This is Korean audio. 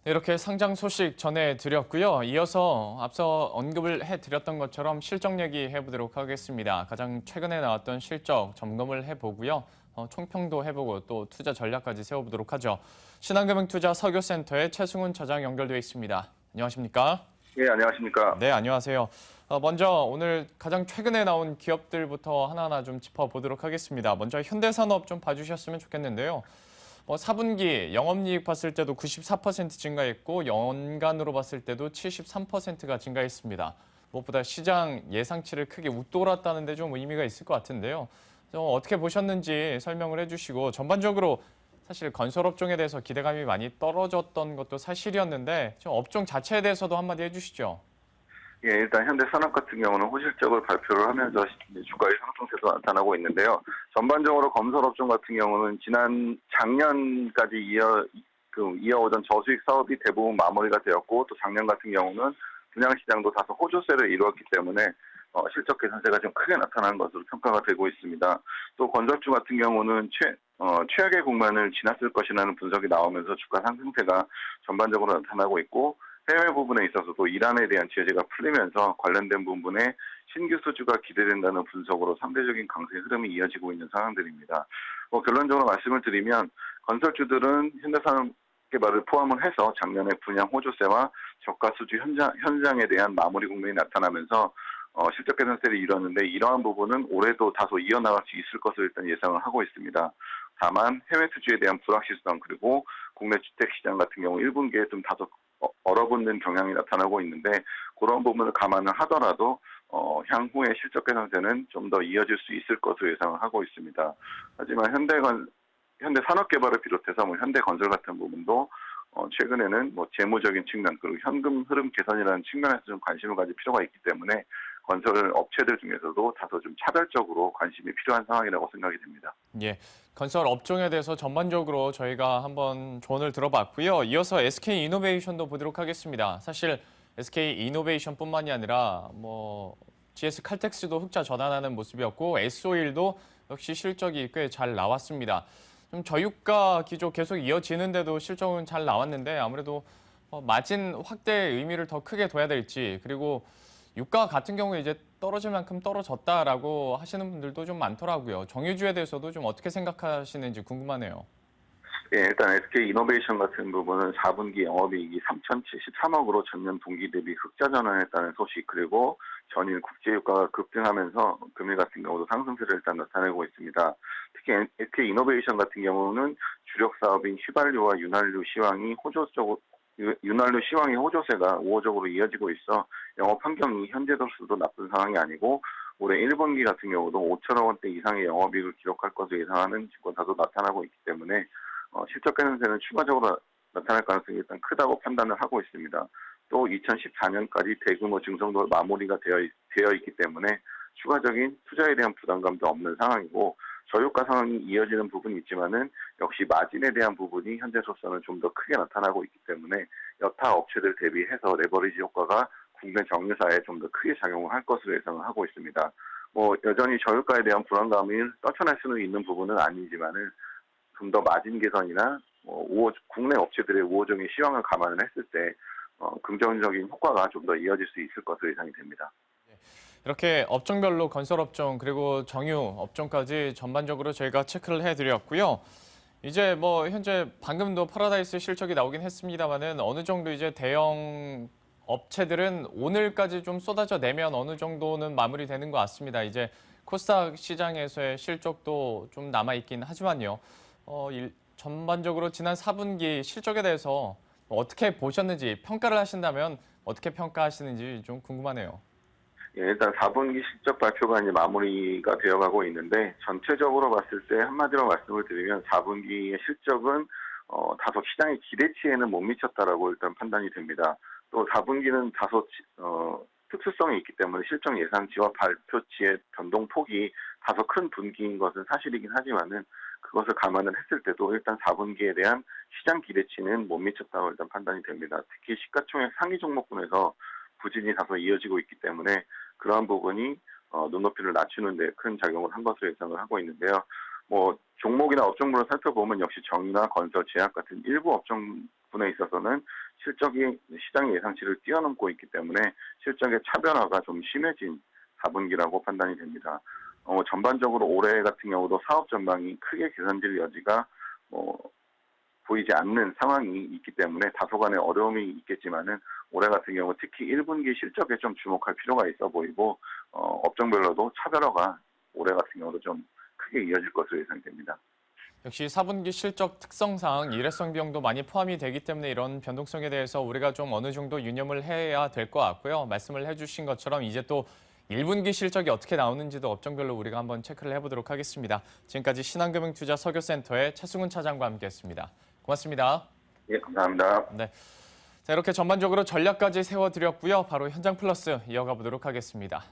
네, 이렇게 상장 소식 전해드렸고요. 이어서 앞서 언급을 해드렸던 것처럼 실적 얘기해보도록 하겠습니다. 가장 최근에 나왔던 실적 점검을 해보고요. 총평도 해보고 또 투자 전략까지 세워보도록 하죠. 신한금융투자 서교센터의 최승훈 차장 연결되어 있습니다. 안녕하십니까? 예, 안녕하십니까. 네, 안녕하세요. 먼저 오늘 가장 최근에 나온 기업들부터 하나하나 좀 짚어보도록 하겠습니다. 먼저 현대산업 좀 봐주셨으면 좋겠는데요. 4분기 영업이익 봤을 때도 94% 증가했고 연간으로 봤을 때도 73%가 증가했습니다. 무엇보다 시장 예상치를 크게 웃돌았다는 데 좀 의미가 있을 것 같은데요. 좀 어떻게 보셨는지 설명을 해주시고 전반적으로 사실 건설업종에 대해서 기대감이 많이 떨어졌던 것도 사실이었는데 좀 업종 자체에 대해서도 한마디 해주시죠. 예, 일단 현대산업 같은 경우는 호실적으로 발표를 하면서 주가의 상승세도 나타나고 있는데요. 전반적으로 건설업종 같은 경우는 작년까지 이어오던 저수익 사업이 대부분 마무리가 되었고, 또 작년 같은 경우는 분양시장도 다소 호조세를 이루었기 때문에 실적 개선세가 좀 크게 나타나는 것으로 평가가 되고 있습니다. 또 건설주 같은 경우는 최악의 국면을 지났을 것이라는 분석이 나오면서 주가 상승세가 전반적으로 나타나고 있고, 해외 부분에 있어서도 이란에 대한 제재가 풀리면서 관련된 부분에 신규 수주가 기대된다는 분석으로 상대적인 강세 흐름이 이어지고 있는 상황들입니다. 결론적으로 말씀을 드리면 건설주들은 현대산업개발을 포함을 해서 작년에 분양 호조세와 저가 수주 현장에 대한 마무리 국면이 나타나면서 실적 개선세를 이뤘는데, 이러한 부분은 올해도 다소 이어나갈 수 있을 것을 일단 예상을 하고 있습니다. 다만 해외 수주에 대한 불확실성, 그리고 국내 주택시장 같은 경우 1분기에 좀 다소 얼어붙는 경향이 나타나고 있는데, 그런 부분을 감안을 하더라도 향후의 실적 개선세는 좀 더 이어질 수 있을 것으로 예상을 하고 있습니다. 하지만 현대산업개발을 비롯해서 현대건설 같은 부분도 최근에는 재무적인 측면, 그리고 현금 흐름 개선이라는 측면에서 좀 관심을 가질 필요가 있기 때문에 건설 업체들 중에서도 다소 좀 차별적으로 관심이 필요한 상황이라고 생각이 됩니다. 예, 건설 업종에 대해서 전반적으로 저희가 한번 조언을 들어봤고요. 이어서 SK 이노베이션도 보도록 하겠습니다. 사실 SK 이노베이션뿐만이 아니라 GS 칼텍스도 흑자 전환하는 모습이었고 S-오일도 역시 실적이 꽤 잘 나왔습니다. 좀 저유가 기조 계속 이어지는데도 실적은 잘 나왔는데 아무래도 마진 확대의 의미를 더 크게 둬야 될지, 그리고 유가 같은 경우에 이제 떨어질 만큼 떨어졌다라고 하시는 분들도 좀 많더라고요. 정유주에 대해서도 좀 어떻게 생각하시는지 궁금하네요. 예, 일단 SK 이노베이션 같은 부분은 4분기 영업이익이 3,073억으로 전년 동기 대비 흑자 전환했다는 소식, 그리고 전일 국제유가가 급등하면서 금일 같은 경우도 상승세를 일단 나타내고 있습니다. 특히 SK 이노베이션 같은 경우는 주력 사업인 휘발유와 윤활유 시황의 호조세가 우호적으로 이어지고 있어 영업 환경이 현재로서도 나쁜 상황이 아니고, 올해 1분기 같은 경우도 5천억 원대 이상의 영업이익을 기록할 것으로 예상하는 증권사도 나타나고 있기 때문에 실적 개선세는 추가적으로 나타날 가능성이 일단 크다고 판단을 하고 있습니다. 또 2014년까지 대규모 증성도 마무리가 되어 있기 때문에 추가적인 투자에 대한 부담감도 없는 상황이고, 저유가 상황이 이어지는 부분이 있지만은 역시 마진에 대한 부분이 현재로서는 좀 더 크게 나타나고 있기 때문에 여타 업체들 대비해서 레버리지 효과가 국내 정유사에 좀 더 크게 작용을 할 것으로 예상을 하고 있습니다. 여전히 저유가에 대한 불안감을 떨쳐낼 수는 있는 부분은 아니지만은 좀 더 마진 개선이나 국내 업체들의 우호적인 시황을 감안을 했을 때 긍정적인 효과가 좀 더 이어질 수 있을 것으로 예상이 됩니다. 이렇게 업종별로 건설업종 그리고 정유 업종까지 전반적으로 저희가 체크를 해드렸고요. 이제 현재 방금도 파라다이스 실적이 나오긴 했습니다만은 어느 정도 이제 대형 업체들은 오늘까지 좀 쏟아져 내면 어느 정도는 마무리되는 것 같습니다. 이제 코스닥 시장에서의 실적도 좀 남아있긴 하지만요. 전반적으로 지난 4분기 실적에 대해서 어떻게 보셨는지 평가를 하신다면 어떻게 평가하시는지 좀 궁금하네요. 예, 일단 4분기 실적 발표가 이제 마무리가 되어가고 있는데, 전체적으로 봤을 때 한마디로 말씀을 드리면 4분기의 실적은 다소 시장의 기대치에는 못 미쳤다라고 일단 판단이 됩니다. 또 4분기는 다소 특수성이 있기 때문에 실적 예상치와 발표치의 변동폭이 다소 큰 분기인 것은 사실이긴 하지만은, 그것을 감안을 했을 때도 일단 4분기에 대한 시장 기대치는 못 미쳤다고 일단 판단이 됩니다. 특히 시가총액 상위 종목군에서 부진이 다소 이어지고 있기 때문에 그러한 부분이 눈높이를 낮추는 데 큰 작용을 한 것으로 예상을 하고 있는데요. 종목이나 업종별로 살펴보면 역시 정유나 건설, 제약 같은 일부 업종 부분에 있어서는 실적이 시장 예상치를 뛰어넘고 있기 때문에 실적의 차변화가 좀 심해진 4분기라고 판단이 됩니다. 전반적으로 올해 같은 경우도 사업 전망이 크게 개선될 여지가 보이지 않는 상황이 있기 때문에 다소간의 어려움이 있겠지만은 올해 같은 경우 특히 1분기 실적에 좀 주목할 필요가 있어 보이고 업종별로도 차별화가 올해 같은 경우도 좀 크게 이어질 것으로 예상됩니다. 역시 4분기 실적 특성상 일회성 비용도 많이 포함이 되기 때문에 이런 변동성에 대해서 우리가 좀 어느 정도 유념을 해야 될 것 같고요. 말씀을 해주신 것처럼 이제 또 1분기 실적이 어떻게 나오는지도 업종별로 우리가 한번 체크를 해보도록 하겠습니다. 지금까지 신한금융투자 서교센터의 최승훈 차장과 함께했습니다. 고맙습니다. 예, 감사합니다. 네, 자, 이렇게 전반적으로 전략까지 세워드렸고요. 바로 현장 플러스 이어가 보도록 하겠습니다.